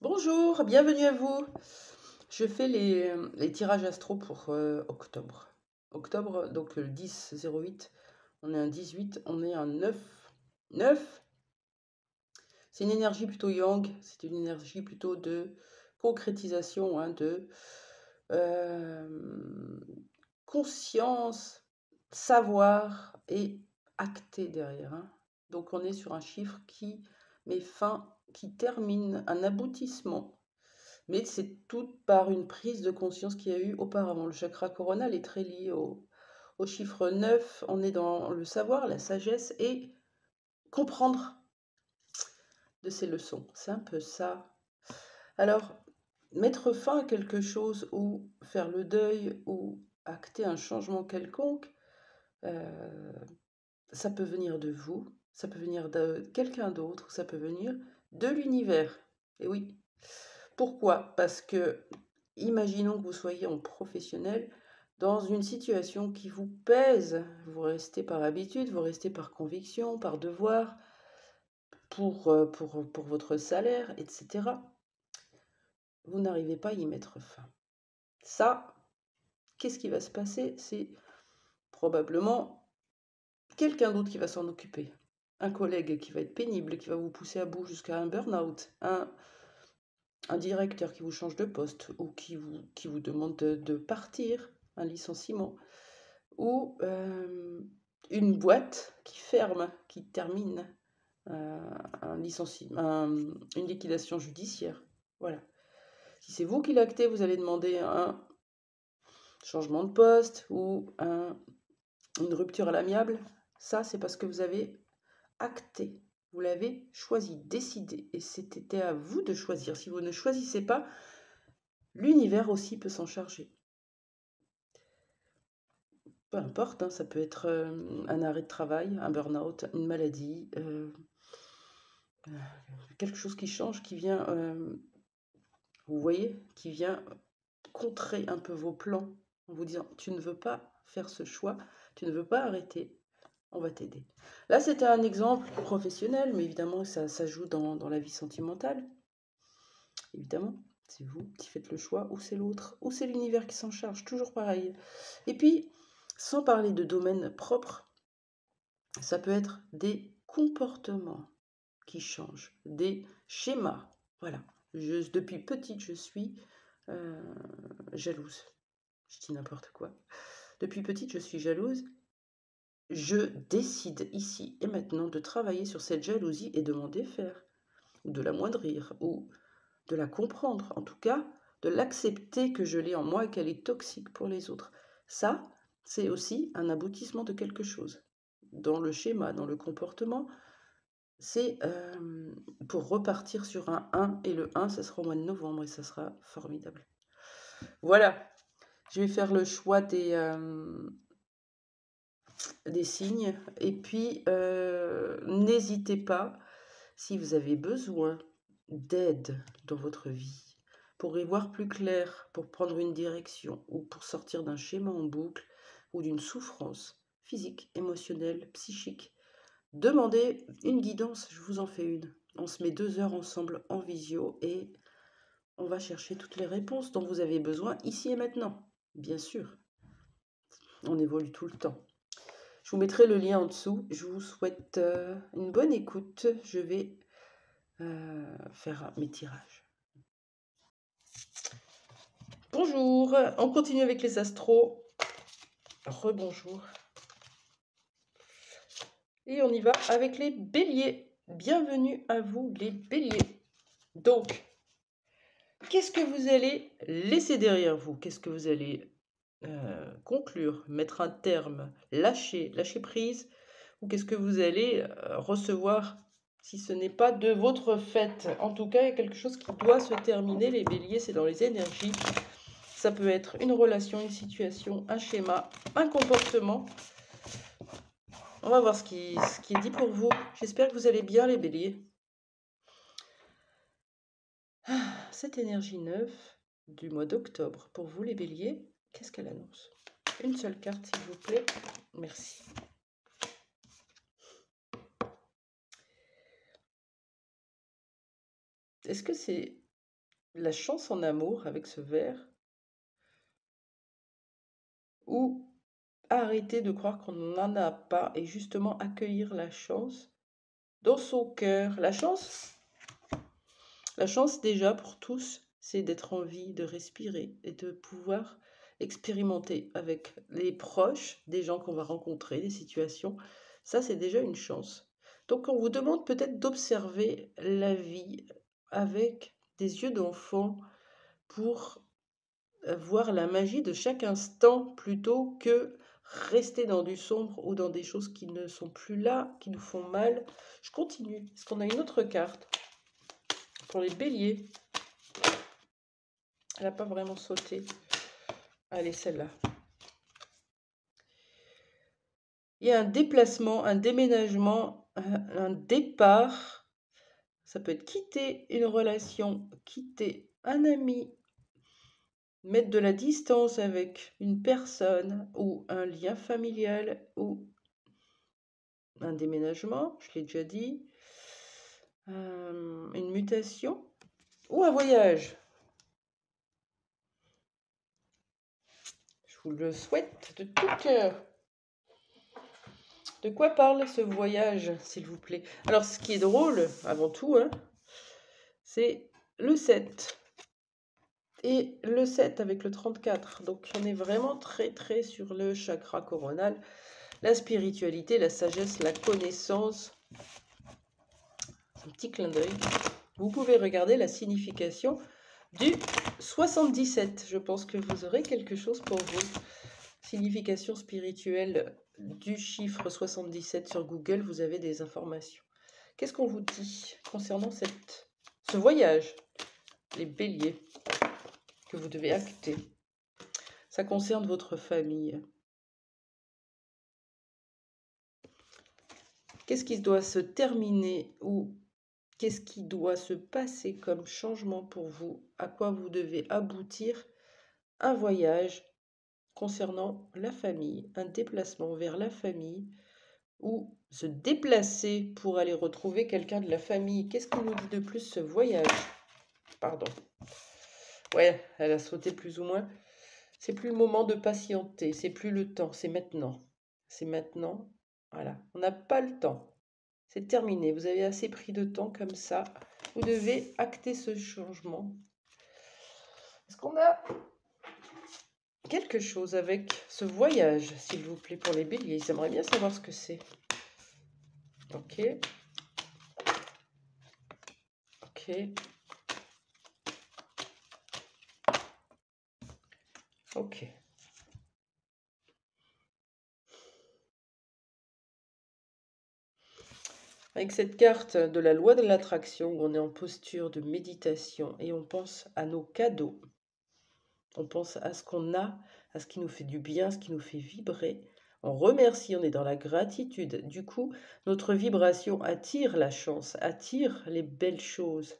Bonjour, bienvenue à vous. Je fais les tirages astro pour octobre. Octobre, donc le 10-08, on est un 18, on est un 9. 9, c'est une énergie plutôt yang, c'est une énergie plutôt de concrétisation, hein, de euh, conscience, savoir et acter derrière, hein. Donc on est sur un chiffre qui met fin, qui termine un aboutissement. Mais c'est tout par une prise de conscience qu'il y a eu auparavant. Le chakra coronal est très lié au chiffre 9. On est dans le savoir, la sagesse et comprendre de ces leçons. C'est un peu ça. Alors, mettre fin à quelque chose ou faire le deuil ou acter un changement quelconque, euh, ça peut venir de vous, ça peut venir de quelqu'un d'autre, ça peut venir de l'univers. Et oui. Pourquoi? Parce que, imaginons que vous soyez en professionnel dans une situation qui vous pèse. Vous restez par habitude, vous restez par conviction, par devoir, pour votre salaire, etc. Vous n'arrivez pas à y mettre fin. Ça, qu'est-ce qui va se passer? C'est probablement quelqu'un d'autre qui va s'en occuper. Un collègue qui va être pénible, qui va vous pousser à bout jusqu'à un burn-out. Un directeur qui vous change de poste ou qui vous demande de partir, un licenciement, ou une boîte qui ferme, qui termine un licenciement, une liquidation judiciaire. Voilà. Si c'est vous qui l'actez, vous allez demander un changement de poste ou une rupture à l'amiable. Ça, c'est parce que vous avez acté. Vous l'avez choisi, décidé. Et c'était à vous de choisir. Si vous ne choisissez pas, l'univers aussi peut s'en charger. Peu importe, hein, ça peut être un arrêt de travail, un burn-out, une maladie, quelque chose qui change, qui vient, vous voyez, qui vient contrer un peu vos plans en vous disant tu ne veux pas faire ce choix, tu ne veux pas arrêter, on va t'aider. Là, c'était un exemple professionnel, mais évidemment, ça joue dans la vie sentimentale. Évidemment, c'est vous qui faites le choix, ou c'est l'autre, ou c'est l'univers qui s'en charge, toujours pareil. Et puis, sans parler de domaine propre, ça peut être des comportements qui changent, des schémas. Voilà. Depuis petite, je suis euh, jalouse. Je dis n'importe quoi. Depuis petite, je suis jalouse. Je décide ici et maintenant de travailler sur cette jalousie et de m'en défaire, ou de l'amoindrir, ou de la comprendre, en tout cas, de l'accepter que je l'ai en moi et qu'elle est toxique pour les autres. Ça, c'est aussi un aboutissement de quelque chose. Dans le schéma, dans le comportement, c'est pour repartir sur un 1, et le 1, ça sera au mois de novembre et ça sera formidable. Voilà, je vais faire le choix des signes, et puis n'hésitez pas, si vous avez besoin d'aide dans votre vie, pour y voir plus clair, pour prendre une direction, ou pour sortir d'un schéma en boucle, ou d'une souffrance physique, émotionnelle, psychique, demandez une guidance, je vous en fais une. On se met 2 heures ensemble en visio et on va chercher toutes les réponses dont vous avez besoin ici et maintenant. Bien sûr, on évolue tout le temps. Je vous mettrai le lien en dessous. Je vous souhaite une bonne écoute. Je vais faire mes tirages. Bonjour, on continue avec les astros. Rebonjour. Et on y va avec les béliers. Bienvenue à vous les béliers. Donc, qu'est-ce que vous allez laisser derrière vous? Qu'est-ce que vous allez conclure, mettre un terme, lâcher prise? Ou qu'est-ce que vous allez recevoir si ce n'est pas de votre fait? En tout cas, il y a quelque chose qui doit se terminer, les béliers, c'est dans les énergies. Ça peut être une relation, une situation, un schéma, un comportement. On va voir ce qui est dit pour vous. J'espère que vous allez bien, les béliers. Cette énergie neuve du mois d'octobre, pour vous, les béliers, qu'est-ce qu'elle annonce? Une seule carte, s'il vous plaît. Merci. Est-ce que c'est la chance en amour avec ce verre, ou arrêter de croire qu'on n'en a pas et justement accueillir la chance dans son cœur. La chance déjà pour tous, c'est d'être en vie, de respirer et de pouvoir expérimenter avec les proches, des gens qu'on va rencontrer, des situations. Ça, c'est déjà une chance. Donc, on vous demande peut-être d'observer la vie avec des yeux d'enfant pour voir la magie de chaque instant plutôt que rester dans du sombre ou dans des choses qui ne sont plus là, qui nous font mal. Je continue. Est-ce qu'on a une autre carte pour les béliers? Elle n'a pas vraiment sauté. Allez, celle-là. Il y a un déplacement, un déménagement, un départ. Ça peut être quitter une relation, quitter un ami, mettre de la distance avec une personne ou un lien familial ou un déménagement, je l'ai déjà dit, une mutation ou un voyage. Je vous le souhaite de tout cœur. De quoi parle ce voyage, s'il vous plaît? Alors, ce qui est drôle, avant tout, hein, c'est le 7. Et le 7 avec le 34. Donc, on est vraiment très, très sur le chakra coronal. La spiritualité, la sagesse, la connaissance. Un petit clin d'œil. Vous pouvez regarder la signification du 77. Je pense que vous aurez quelque chose pour vous. Signification spirituelle du chiffre 77 sur Google, vous avez des informations. Qu'est-ce qu'on vous dit concernant ce voyage, les béliers, que vous devez acter? Ça concerne votre famille. Qu'est-ce qui doit se terminer ou qu'est-ce qui doit se passer comme changement pour vous? À quoi vous devez aboutir? Un voyage concernant la famille, un déplacement vers la famille ou se déplacer pour aller retrouver quelqu'un de la famille. Qu'est-ce qu'on nous dit de plus ce voyage? Pardon. Ouais, elle a sauté plus ou moins. C'est plus le moment de patienter, c'est plus le temps, c'est maintenant. C'est maintenant. Voilà, on n'a pas le temps. C'est terminé, vous avez assez pris de temps comme ça. Vous devez acter ce changement. Est-ce qu'on a quelque chose avec ce voyage, s'il vous plaît, pour les béliers? Ils aimeraient bien savoir ce que c'est. Ok. Ok. Ok. Avec cette carte de la loi de l'attraction, où on est en posture de méditation et on pense à nos cadeaux, on pense à ce qu'on a, à ce qui nous fait du bien, à ce qui nous fait vibrer. On remercie, on est dans la gratitude. Du coup, notre vibration attire la chance, attire les belles choses.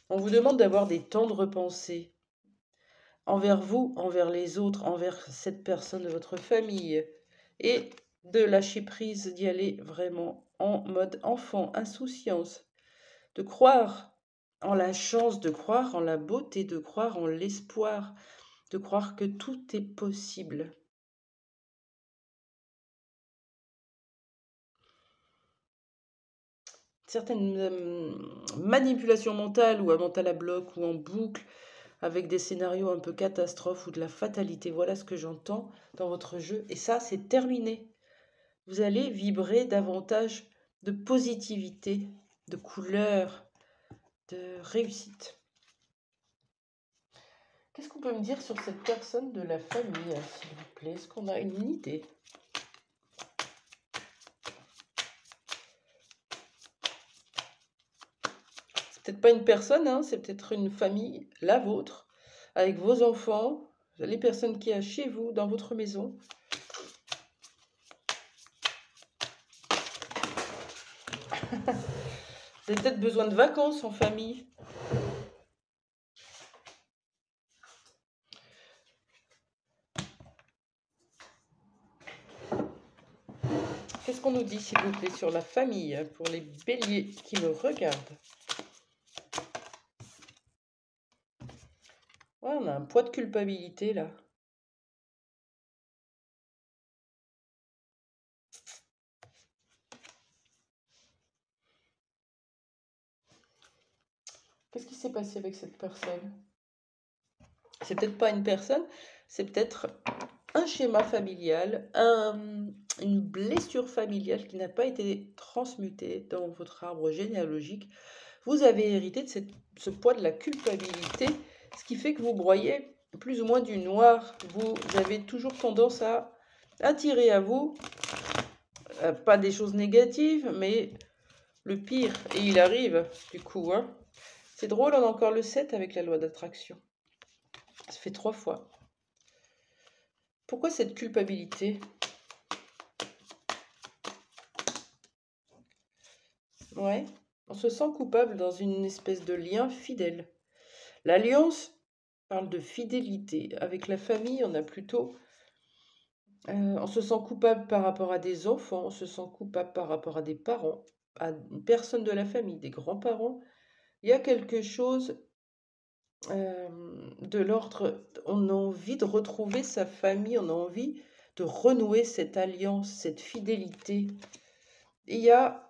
On vous demande d'avoir des tendres pensées envers vous, envers les autres, envers cette personne de votre famille, et de lâcher prise, d'y aller vraiment en mode enfant, insouciance, de croire en la chance, de croire en la beauté, de croire en l'espoir, de croire que tout est possible. Certaines manipulations mentales ou un mental à bloc ou en boucle avec des scénarios un peu catastrophes ou de la fatalité. Voilà ce que j'entends dans votre jeu. Et ça, c'est terminé. Vous allez vibrer davantage de positivité, de couleur, de réussite. Qu'est-ce qu'on peut me dire sur cette personne de la famille, s'il vous plaît? Est-ce qu'on a une idée? C'est peut-être pas une personne, hein, c'est peut-être une famille, la vôtre, avec vos enfants, les personnes qui y a chez vous, dans votre maison. Vous avez peut-être besoin de vacances en famille. Qu'est-ce qu'on nous dit, s'il vous plaît, sur la famille, pour les béliers qui me regardent? Ouais, on a un poids de culpabilité là. Qu'est-ce qui s'est passé avec cette personne? C'est peut-être pas une personne, c'est peut-être un schéma familial, une blessure familiale qui n'a pas été transmutée dans votre arbre généalogique. Vous avez hérité de ce poids de la culpabilité, ce qui fait que vous broyez plus ou moins du noir. Vous avez toujours tendance à attirer à vous, pas des choses négatives, mais le pire. Et il arrive, du coup. Hein. C'est drôle, on a encore le 7 avec la loi d'attraction. Ça fait 3 fois. Pourquoi cette culpabilité? Ouais, on se sent coupable dans une espèce de lien fidèle. L'alliance parle de fidélité. Avec la famille, on a plutôt... on se sent coupable par rapport à des enfants, on se sent coupable par rapport à des parents, à une personne de la famille, des grands-parents. Il y a quelque chose de l'ordre, on a envie de retrouver sa famille, on a envie de renouer cette alliance, cette fidélité. Il y a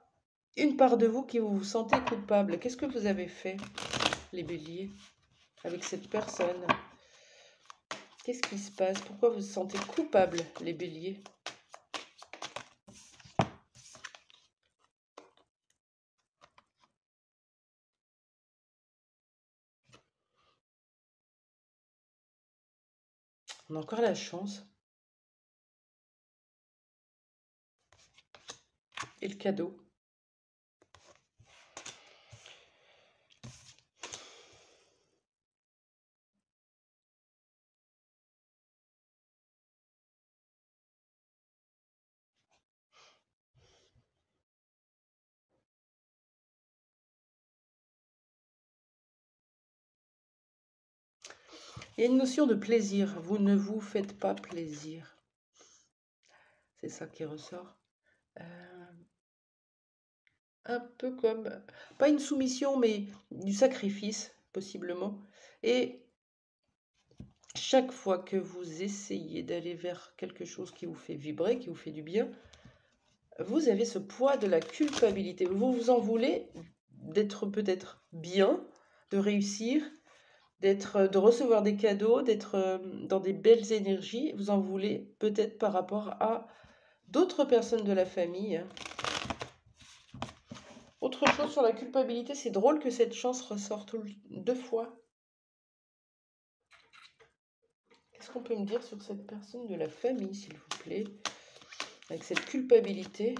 une part de vous qui vous sentez coupable. Qu'est-ce que vous avez fait, les béliers, avec cette personne? Qu'est-ce qui se passe? Pourquoi vous vous sentez coupable, les béliers? On a encore la chance. Et le cadeau. Il y a une notion de plaisir. Vous ne vous faites pas plaisir. C'est ça qui ressort. Un peu comme, pas une soumission, mais du sacrifice, possiblement. Et chaque fois que vous essayez d'aller vers quelque chose qui vous fait vibrer, qui vous fait du bien, vous avez ce poids de la culpabilité. Vous vous en voulez d'être peut-être bien, de réussir, de recevoir des cadeaux, d'être dans des belles énergies. Vous en voulez peut-être par rapport à d'autres personnes de la famille. Autre chose sur la culpabilité, c'est drôle que cette chance ressorte 2 fois. Qu'est-ce qu'on peut me dire sur cette personne de la famille, s'il vous plaît, avec cette culpabilité?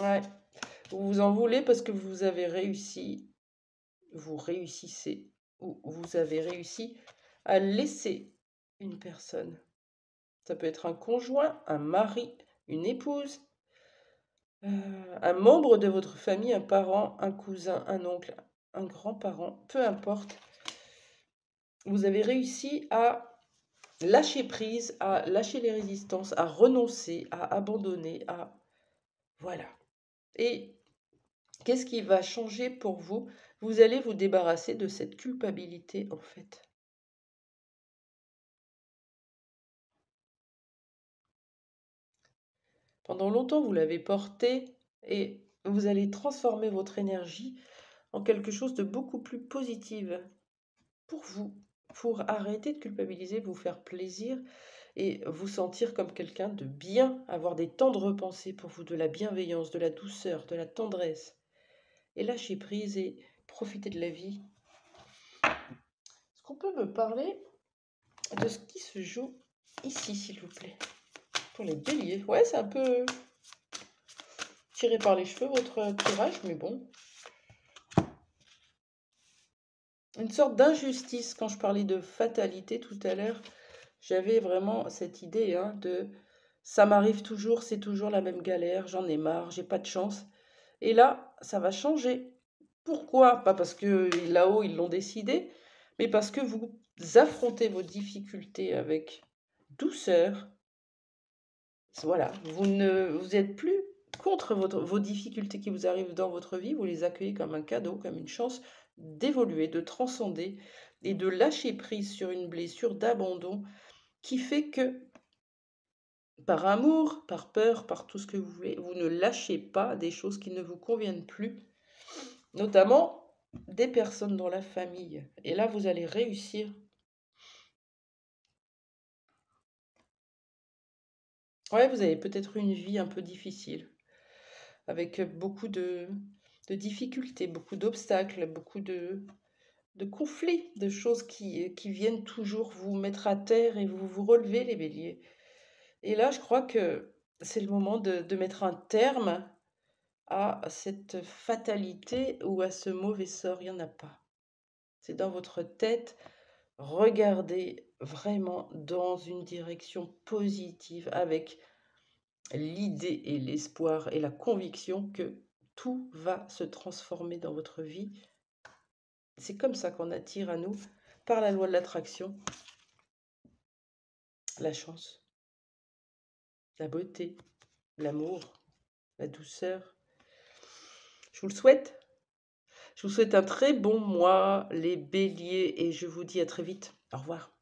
Ouais, vous vous en voulez parce que vous avez réussi, vous réussissez, ou vous avez réussi à laisser une personne. Ça peut être un conjoint, un mari, une épouse, un membre de votre famille, un parent, un cousin, un oncle, un grand-parent, peu importe. Vous avez réussi à lâcher prise, à lâcher les résistances, à renoncer, à abandonner, à... Voilà. Et qu'est-ce qui va changer pour vous? Vous allez vous débarrasser de cette culpabilité, en fait. Pendant longtemps, vous l'avez portée et vous allez transformer votre énergie en quelque chose de beaucoup plus positif pour vous, pour arrêter de culpabiliser, vous faire plaisir et vous sentir comme quelqu'un de bien, avoir des tendres pensées pour vous, de la bienveillance, de la douceur, de la tendresse. Et lâcher prise et profiter de la vie. Est-ce qu'on peut me parler de ce qui se joue ici, s'il vous plaît? Pour les béliers. Ouais, c'est un peu tiré par les cheveux, votre tirage, mais bon. Une sorte d'injustice. Quand je parlais de fatalité tout à l'heure, j'avais vraiment cette idée de ça m'arrive toujours, c'est toujours la même galère, j'en ai marre, j'ai pas de chance. Et là, ça va changer. Pourquoi? Pas parce que là-haut, ils l'ont décidé, mais parce que vous affrontez vos difficultés avec douceur. Voilà, vous êtes plus contre vos difficultés qui vous arrivent dans votre vie, vous les accueillez comme un cadeau, comme une chance d'évoluer, de transcender et de lâcher prise sur une blessure d'abandon qui fait que, par amour, par peur, par tout ce que vous voulez, vous ne lâchez pas des choses qui ne vous conviennent plus, notamment des personnes dans la famille. Et là, vous allez réussir. Ouais, vous avez peut-être eu une vie un peu difficile, avec beaucoup de difficultés, beaucoup d'obstacles, beaucoup de conflits, de choses qui viennent toujours vous mettre à terre et vous vous relevez les béliers. Et là, je crois que c'est le moment de mettre un terme à cette fatalité ou à ce mauvais sort. Il n'y en a pas. C'est dans votre tête. Regardez vraiment dans une direction positive avec l'idée et l'espoir et la conviction que tout va se transformer dans votre vie. C'est comme ça qu'on attire à nous, par la loi de l'attraction, la chance, la beauté, l'amour, la douceur. Je vous le souhaite. Je vous souhaite un très bon mois, les béliers, et je vous dis à très vite. Au revoir.